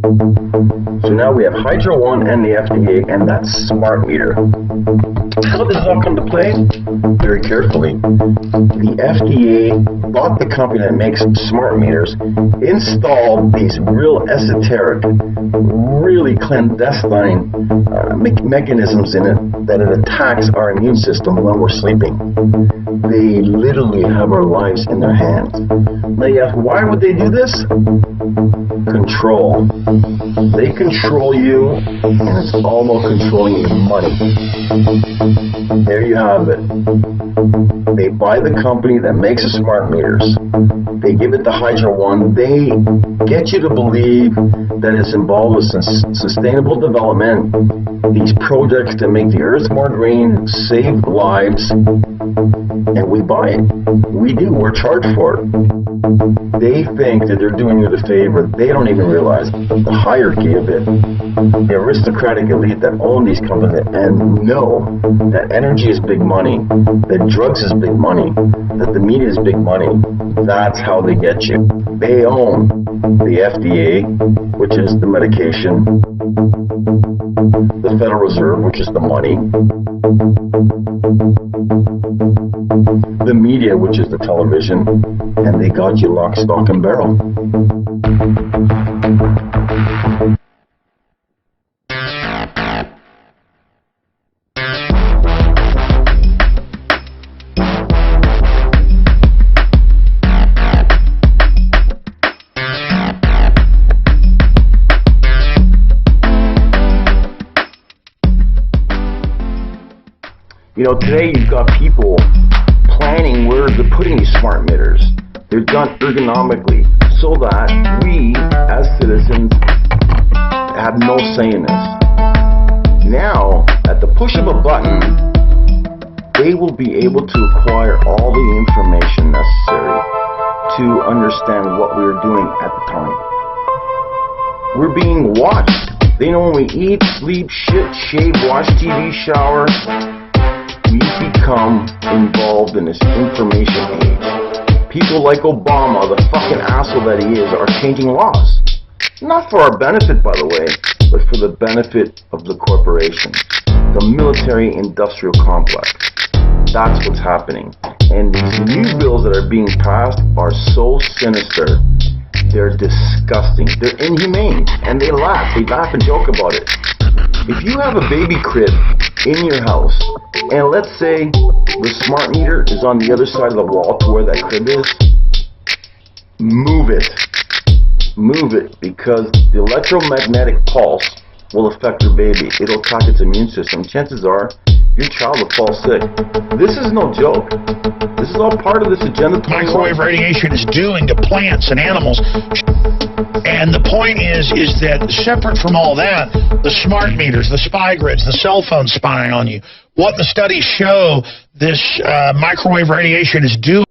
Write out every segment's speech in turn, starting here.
So now we have Hydro One and the FDA and that smart meter. How does this all come to play? Very carefully. The FDA bought the company that makes smart meters, installed these real esoteric, really clandestine mechanisms in it that it attacks our immune system when we're sleeping. They literally have our lives in their hands. Now you ask, why would they do this? Control. They control you, and it's all about controlling your money. There you have it. They buy the company that makes the smart meters. They give it to Hydro One. They get you to believe that it's involved with sustainable development, these projects to make the earth more green, save lives, and we buy it. We do. We're charged for it. They think that they're doing you the favor. They don't even realize the hierarchy of it. The aristocratic elite that own these companies and know that energy is big money, that drugs is big money, that the media is big money. That's how they get you. They own the FDA, which is the medication, the Federal Reserve, which is the money, the media, which is the television, and they got you lock, stock, and barrel. You know, today you've got people planning where they're putting these smart meters. They're done ergonomically so that we, as citizens, have no say in this. Now, at the push of a button, they will be able to acquire all the information necessary to understand what we were doing at the time. We're being watched. They know when we eat, sleep, shit, shave, watch TV, shower. We become involved in this information age. People like Obama, the fucking asshole that he is, are changing laws. Not for our benefit, by the way, but for the benefit of the corporations, the military-industrial complex. That's what's happening. And these new bills that are being passed are so sinister. They're disgusting. They're inhumane. And they laugh and joke about it. If you have a baby crib in your house, and let's say the smart meter is on the other side of the wall to where that crib is, move it. Move it, because the electromagnetic pulse will affect your baby. It'll attack its immune system. Chances are your child will fall sick. This is no joke. This is all part of this agenda. Microwave radiation is doing to plants and animals. And the point is that separate from all that, the smart meters, the spy grids, the cell phones spying on you, what the studies show this microwave radiation is doing,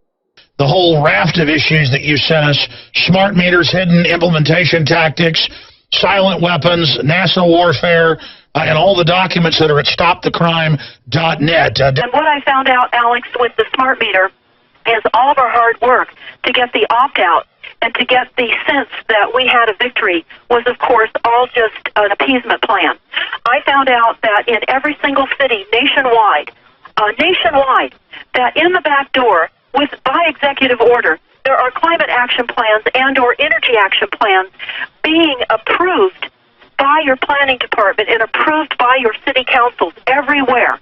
the whole raft of issues that you sent us, smart meters, hidden implementation tactics, silent weapons, NASA warfare, and all the documents that are at stopthecrime.net. And what I found out, Alex, with the smart meter is all of our hard work to get the opt-out and to get the sense that we had a victory was, of course, all just an appeasement plan. I found out that in every single city nationwide, that in the back door, by executive order, there are climate action plans and or energy action plans being approved by your planning department and approved by your city councils everywhere.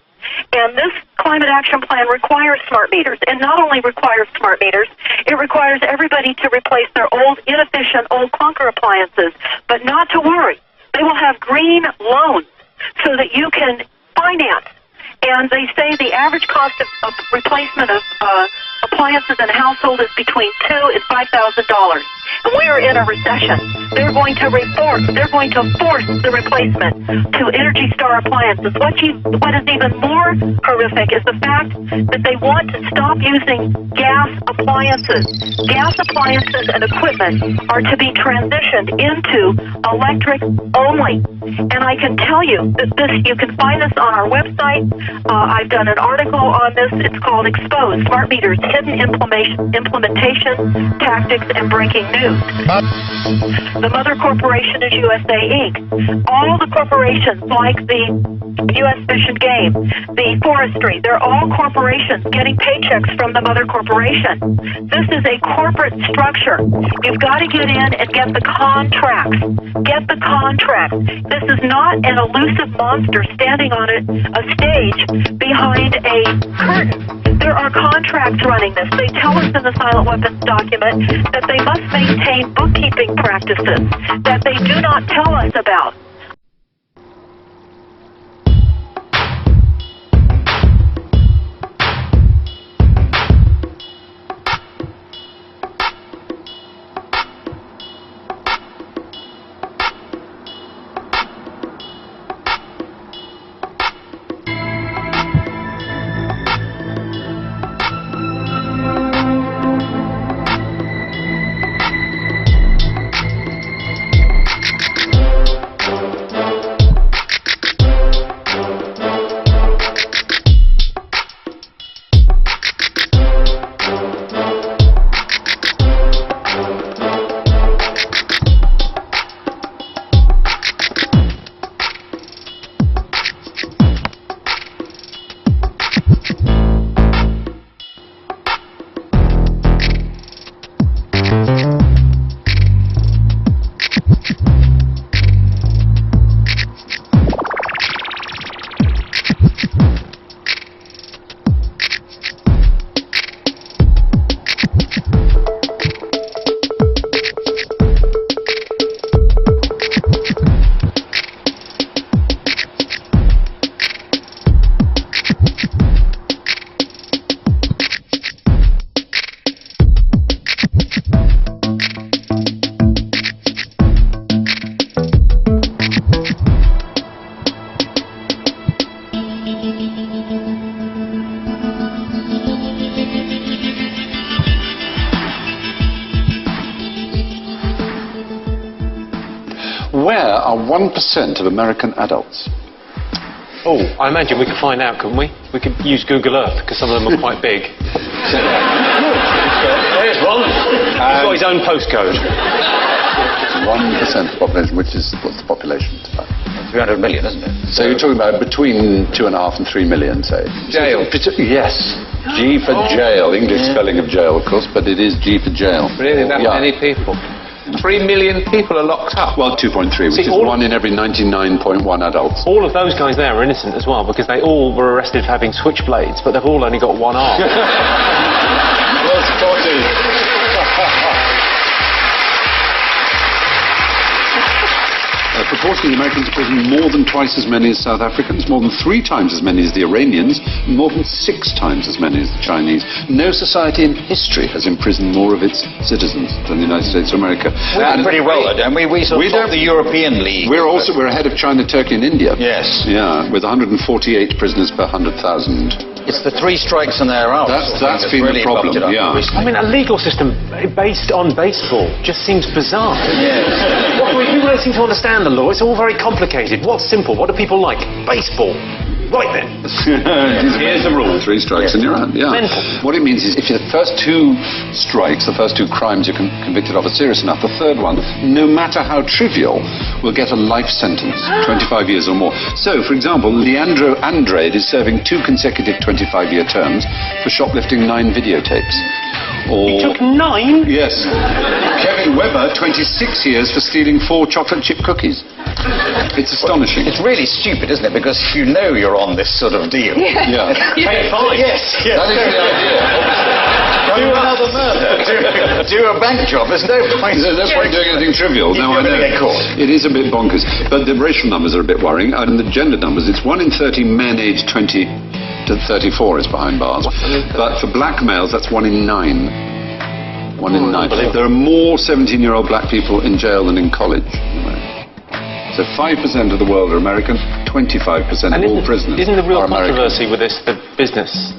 And this climate action plan requires smart meters. And not only requires smart meters, it requires everybody to replace their old, inefficient, old clunker appliances. But not to worry. They will have green loans so that you can finance. And they say the average cost of replacement of appliances in a household is between $2,000 and $5,000. And we are in a recession. They're going to force the replacement to Energy Star appliances. What is even more horrific is the fact that they want to stop using gas appliances. Gas appliances and equipment are to be transitioned into electric only. And I can tell you that you can find this on our website. I've done an article on this. It's called Exposed: Smart Meters, hidden implementation tactics and breaking news. The mother corporation is USA Inc. All the corporations, like the U.S. Fish and Game, the forestry, they're all corporations getting paychecks from the mother corporation. This is a corporate structure. You've got to get in and get the contracts. Get the contracts. This is not an elusive monster standing on a stage behind a curtain. There are contracts running this. They tell us in the Silent Weapons document that they must maintain bookkeeping practices that they do not tell us about. Where are 1% of American adults? Oh, I imagine we could find out, couldn't we? We could use Google Earth, because some of them are quite big. There's one. He's got his own postcode. 1% of the population, which is, what's the population? 300 million, isn't it? So you're talking about between 2.5 and 3 million, say? Jail. Yes. G for jail. English spelling of jail, of course, but it is G for jail. Really, that many people? 3 million people are locked up. Well, 2.3, which is 1 in every 99.1 adults. All of those guys there are innocent as well, because they all were arrested for having switchblades, but they've all only got one arm. Well spotted. A proportion of Americans in prison, more than twice as many as South Africans, more than 3 times as many as the Iranians, more than 6 times as many as the Chinese. No society in history has imprisoned more of its citizens than the United States of America. We're doing pretty well, though, don't we? We sort of top the European League. We're ahead of China, Turkey and India. Yes. Yeah, with 148 prisoners per 100,000. It's the 3 strikes and they're out. That's been really the problem, yeah. I mean, a legal system based on baseball just seems bizarre. Yes. People don't seem to understand the law. It's all very complicated. What's simple? What do people like? Baseball. Right then. Here's the rule. 3 strikes and you're out. Yeah. Mental. What it means is if the first 2 strikes, the first 2 crimes you're convicted of are serious enough, the third one, no matter how trivial, will get a life sentence, 25 years or more. So, for example, Leandro Andrade is serving 2 consecutive 25-year terms for shoplifting 9 videotapes. It took 9? Yes. Kevin Webber, 26 years for stealing 4 chocolate chip cookies. It's astonishing. It's really stupid, isn't it? Because you know you're on this sort of deal. Yeah. Pay fine. Yes. That is the idea. Do another murder. Do a bank job. There's no point. There's no point doing anything trivial. You're going to get caught. It is a bit bonkers. But the racial numbers are a bit worrying. And the gender numbers, it's 1 in 30 men aged 20 to 34 is behind bars. But for black males, that's 1 in 9. 1 in 9. There are more 17-year-old black people in jail than in college. So 5% of the world are American, 25% of all prisoners Isn't the real are American. controversy with this the business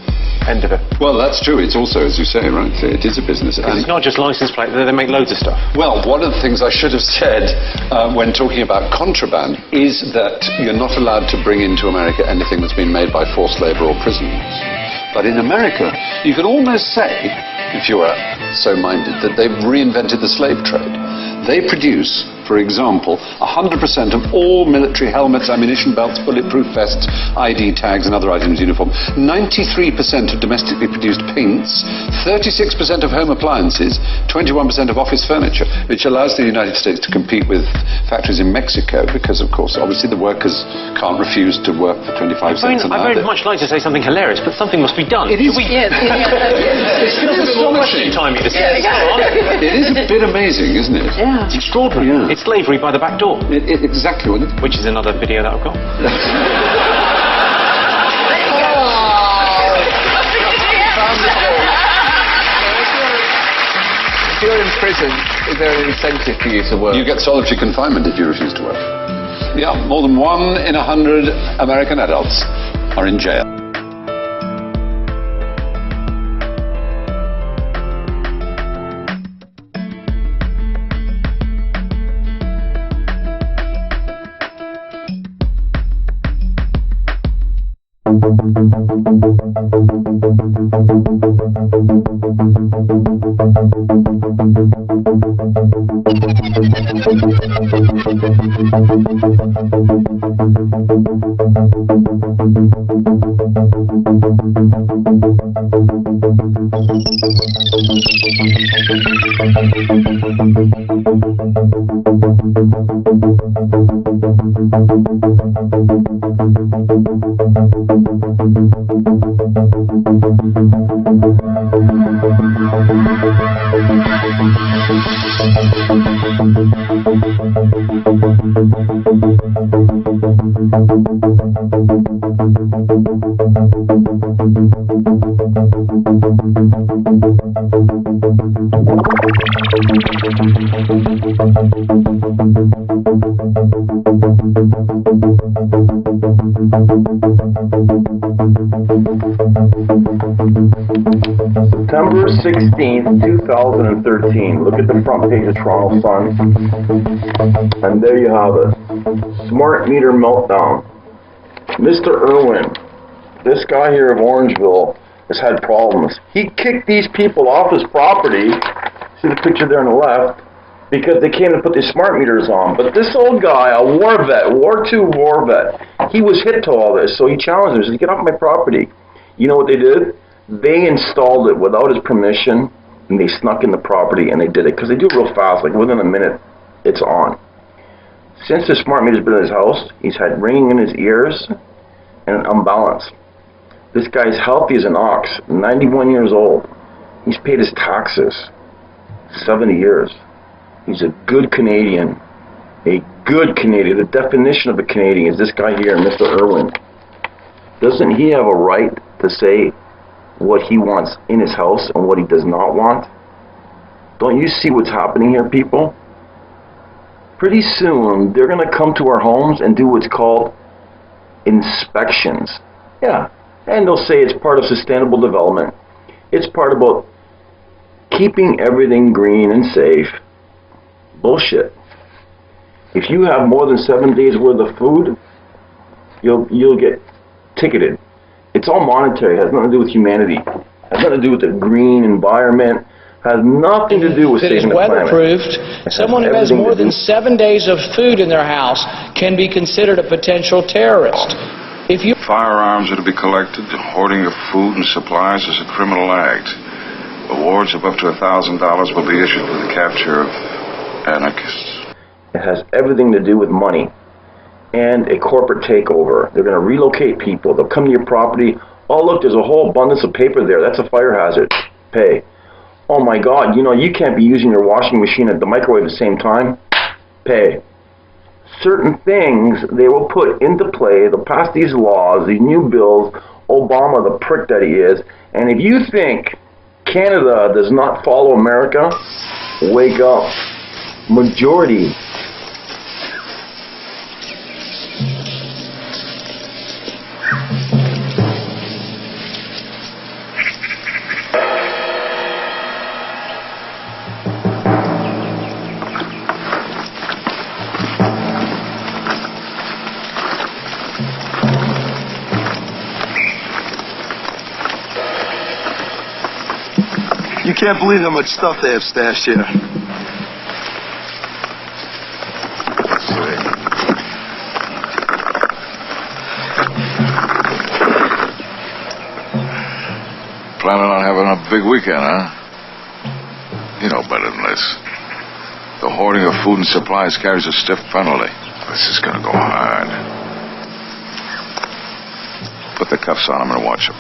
end of it? Well, that's true. It's also, as you say, right, it is a business. Because it's not just license plate, they make loads of stuff. Well, one of the things I should have said when talking about contraband is that you're not allowed to bring into America anything that's been made by forced labour or prisons. But in America, you could almost say, if you were so minded, that they've reinvented the slave trade. They produce, for example, 100% of all military helmets, ammunition belts, bulletproof vests, ID tags and other items of uniform, 93% of domestically produced paints, 36% of home appliances, 21% of office furniture, which allows the United States to compete with factories in Mexico because, of course, obviously the workers can't refuse to work for 25 cents an hour. I'd very much like to say something hilarious, but something must be done. It is. Yes. It's astonishing. It is a bit amazing, isn't it? Yeah, it's extraordinary. Yeah. It's slavery by the back door. Exactly. Which is another video that I've got. If you're in prison, is there an incentive for you to work? You get solitary confinement if you refuse to work. Yeah, more than 1 in 100 American adults are in jail. September 16th, 2013. Look at the front page of Toronto Sun. And there you have it. Smart meter meltdown. Mr. Irwin, this guy here of Orangeville, has had problems. He kicked these people off his property. See the picture there on the left? Because they came to put these smart meters on. But this old guy, a war vet, War II war vet, he was hit to all this, so he challenged them. He said, get off my property. You know what they did? They installed it without his permission, and they snuck in the property, and they did it. Because they do it real fast, like within a minute, it's on. Since the smart meter's been in his house, he's had ringing in his ears and an unbalance. This guy's healthy as an ox, 91 years old. He's paid his taxes 70 years. He's a good Canadian. A good Canadian. The definition of a Canadian is this guy here, Mr. Irwin. Doesn't he have a right to say what he wants in his house and what he does not want? Don't you see what's happening here, people? Pretty soon, they're going to come to our homes and do what's called inspections. Yeah, and they'll say it's part of sustainable development. It's part about keeping everything green and safe. Bullshit. If you have more than 7 days worth of food, you'll get ticketed. It's all monetary. It has nothing to do with humanity. It has nothing to do with the green environment. It has nothing to do with saving the planet. Weatherproofed. Someone who has more than 7 days of food in their house can be considered a potential terrorist. If you Firearms are to be collected. Hoarding of food and supplies is a criminal act. Awards of up to $1,000 will be issued for the capture of anarchists. It has everything to do with money and a corporate takeover. They're going to relocate people. They'll come to your property. Oh, look, there's a whole abundance of paper there. That's a fire hazard. Pay. Oh, my God, you know, you can't be using your washing machine at the microwave at the same time. Pay. Certain things they will put into play. They'll pass these laws, these new bills. Obama, the prick that he is. And if you think Canada does not follow America, wake up. Majority. can't believe how much stuff they have stashed here. Planning on having a big weekend, huh? You know better than this. The hoarding of food and supplies carries a stiff penalty. This is gonna go hard. Put the cuffs on him and watch him.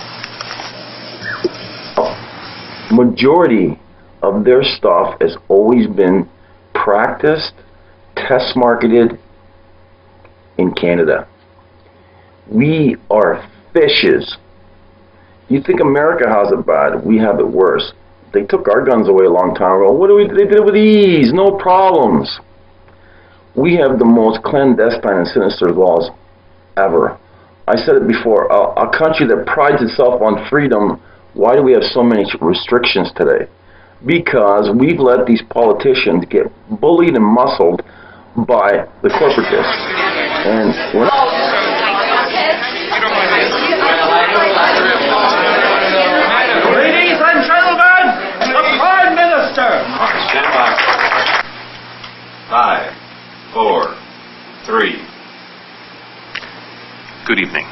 Majority of their stuff has always been practiced, test marketed in Canada. We are fishes. You think America has it bad? We have it worse. They took our guns away a long time ago. They did it with ease, no problems. We have the most clandestine and sinister laws ever. I said it before, a country that prides itself on freedom, why do we have so many restrictions today? Because we've let these politicians get bullied and muscled by the corporatists. And we're Ladies and gentlemen, the Prime Minister! All right, stand by. 5, 4, 3. Good evening.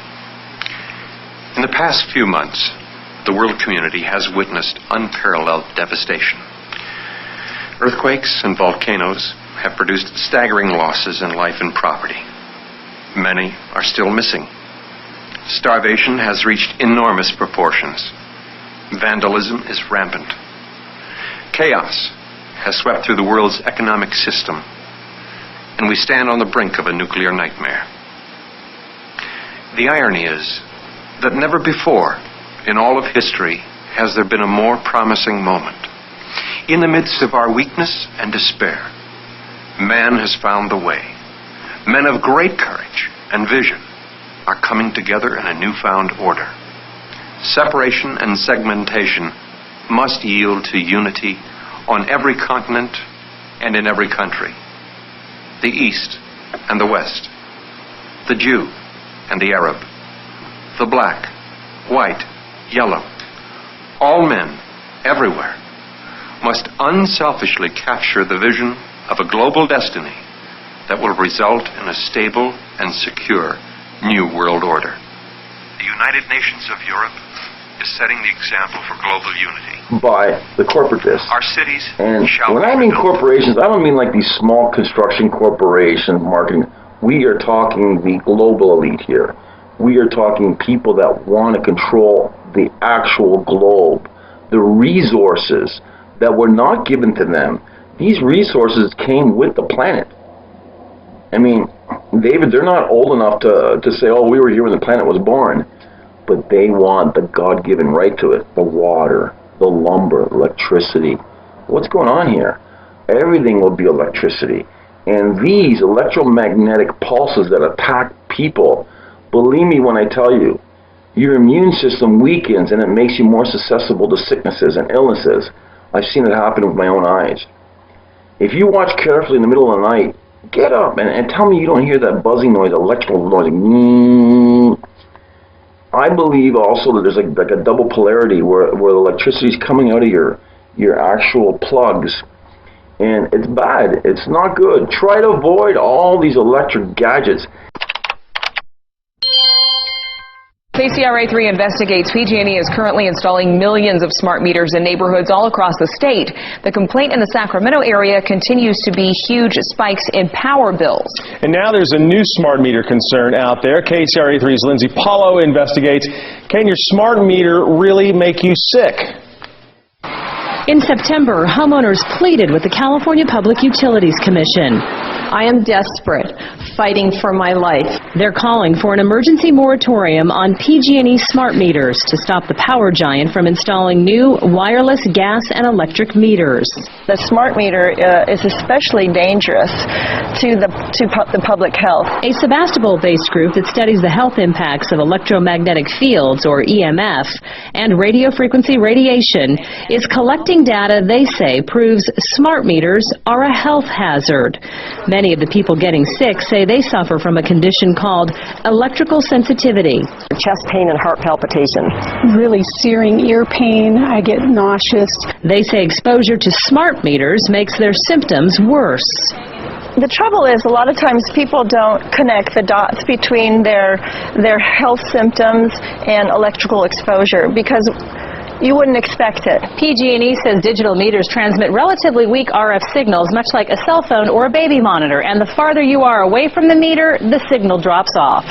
In the past few months, the world community has witnessed unparalleled devastation. Earthquakes and volcanoes have produced staggering losses in life and property. Many are still missing. Starvation has reached enormous proportions. Vandalism is rampant. Chaos has swept through the world's economic system, and we stand on the brink of a nuclear nightmare. The irony is that never before in all of history has there been a more promising moment. In the midst of our weakness and despair, man has found the way. Men of great courage and vision are coming together in a newfound order. Separation and segmentation must yield to unity on every continent and in every country. The East and the West, the Jew and the Arab, the black, white, yellow, all men everywhere must unselfishly capture the vision of a global destiny that will result in a stable and secure new world order. The United Nations of Europe is setting the example for global unity. By the corporatists. Our cities and shall when I mean corporations, I don't mean like these small construction corporations, marketing. We are talking the global elite here. We are talking people that want to control the actual globe, the resources that were not given to them. These resources came with the planet. I mean, David, they're not old enough to say, oh, we were here when the planet was born. But they want the God-given right to it. The water, the lumber, electricity. What's going on here? Everything will be electricity. And these electromagnetic pulses that attack people, believe me when I tell you, your immune system weakens and it makes you more susceptible to sicknesses and illnesses. I've seen it happen with my own eyes. If you watch carefully in the middle of the night, get up and tell me you don't hear that buzzing noise, electrical noise. I believe also that there's like a double polarity where the electricity is coming out of your actual plugs. And it's bad. It's not good. Try to avoid all these electric gadgets. KCRA3 investigates. PG&E is currently installing millions of smart meters in neighborhoods all across the state. The complaint in the Sacramento area continues to be huge spikes in power bills. And now there's a new smart meter concern out there. KCRA3's Lindsay Paulo investigates. Can your smart meter really make you sick? In September, homeowners pleaded with the California Public Utilities Commission. I am desperate, fighting for my life. They're calling for an emergency moratorium on PG&E smart meters to stop the power giant from installing new wireless gas and electric meters. The smart meter is especially dangerous to the public health. A Sebastopol-based group that studies the health impacts of electromagnetic fields, or EMF, and radio frequency radiation is collecting data they say proves smart meters are a health hazard. Many of the people getting sick say they suffer from a condition called electrical sensitivity. Chest pain and heart palpitation. Really searing ear pain. I get nauseous. They say exposure to smart meters makes their symptoms worse. The trouble is, a lot of times people don't connect the dots between their health symptoms and electrical exposure because you wouldn't expect it. PG&E says digital meters transmit relatively weak RF signals, much like a cell phone or a baby monitor, and the farther you are away from the meter, the signal drops off.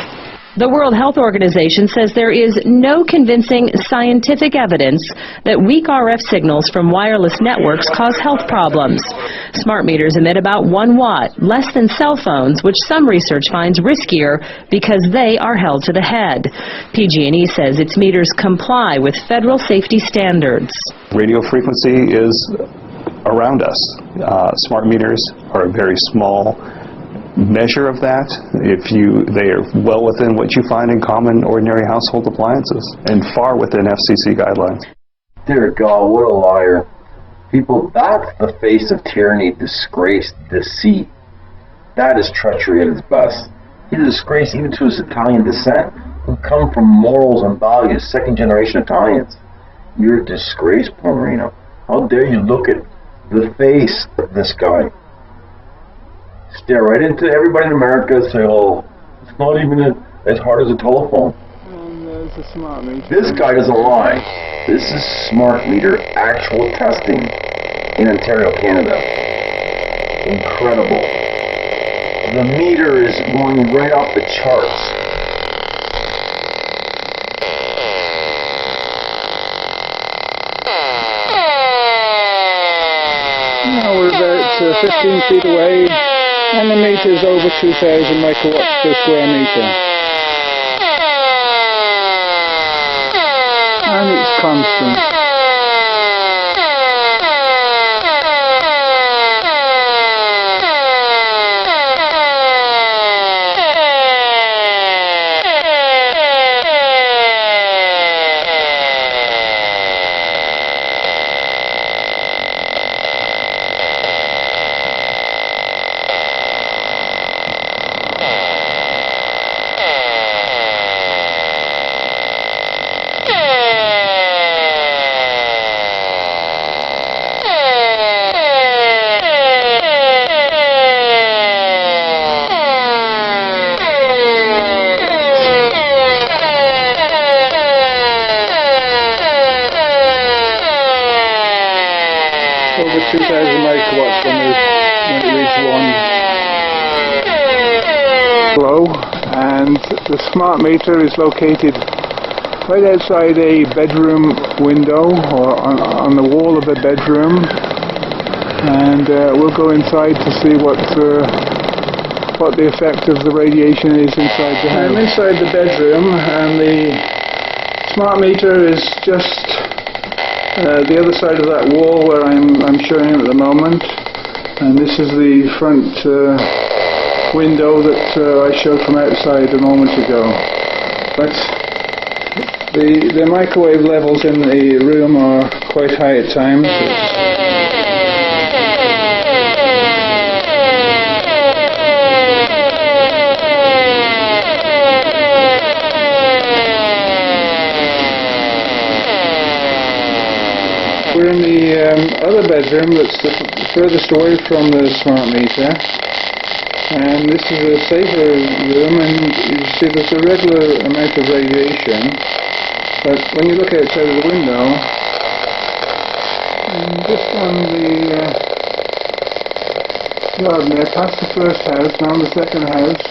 The World Health Organization says there is no convincing scientific evidence that weak RF signals from wireless networks cause health problems. Smart meters emit about 1 watt, less than cell phones, which some research finds riskier because they are held to the head. PG&E says its meters comply with federal safety standards. Radio frequency is around us. Smart meters are a very small measure of that. They are well within what you find in common, ordinary household appliances, and far within FCC guidelines. Dear God, what a liar. People, that's the face of tyranny, disgrace, deceit. That is treachery at its best. He's a disgrace even to his Italian descent, who come from morals and values, second-generation Italians. You're a disgrace, Pomerino. How dare you look at the face of this guy? Stare right into everybody in America and say, oh, it's not even as hard as a telephone. This guy doesn't lie. This is smart meter actual testing in Ontario, Canada. Incredible. The meter is going right off the charts. Now we're about 15 feet away, and the meter is over 2,000 microwatts per square meter. And it's constant. Over 2,000 megawatts when it reaches 1 low, and the smart meter is located right outside a bedroom window or on the wall of a bedroom, and we'll go inside to see what the effect of the radiation is inside the house. I'm inside the bedroom, and the smart meter is just the other side of that wall where I'm showing at the moment, and this is the front window that I showed from outside a moment ago. But the microwave levels in the room are quite high at times. We're in the other bedroom that's the furthest away from the smart meter, and this is a safer room, and you see there's a regular amount of radiation, but when you look outside of the window, just on the garden there, past the first house, now the second house,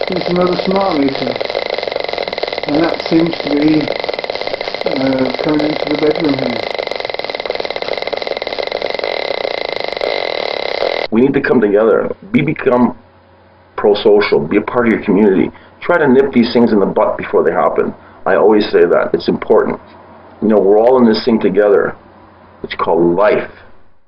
there's another smart meter, and that seems to be coming into the bedroom here. We need to come together. Become pro-social. Be a part of your community. Try to nip these things in the butt before they happen. I always say that. It's important. You know, we're all in this thing together. It's called life.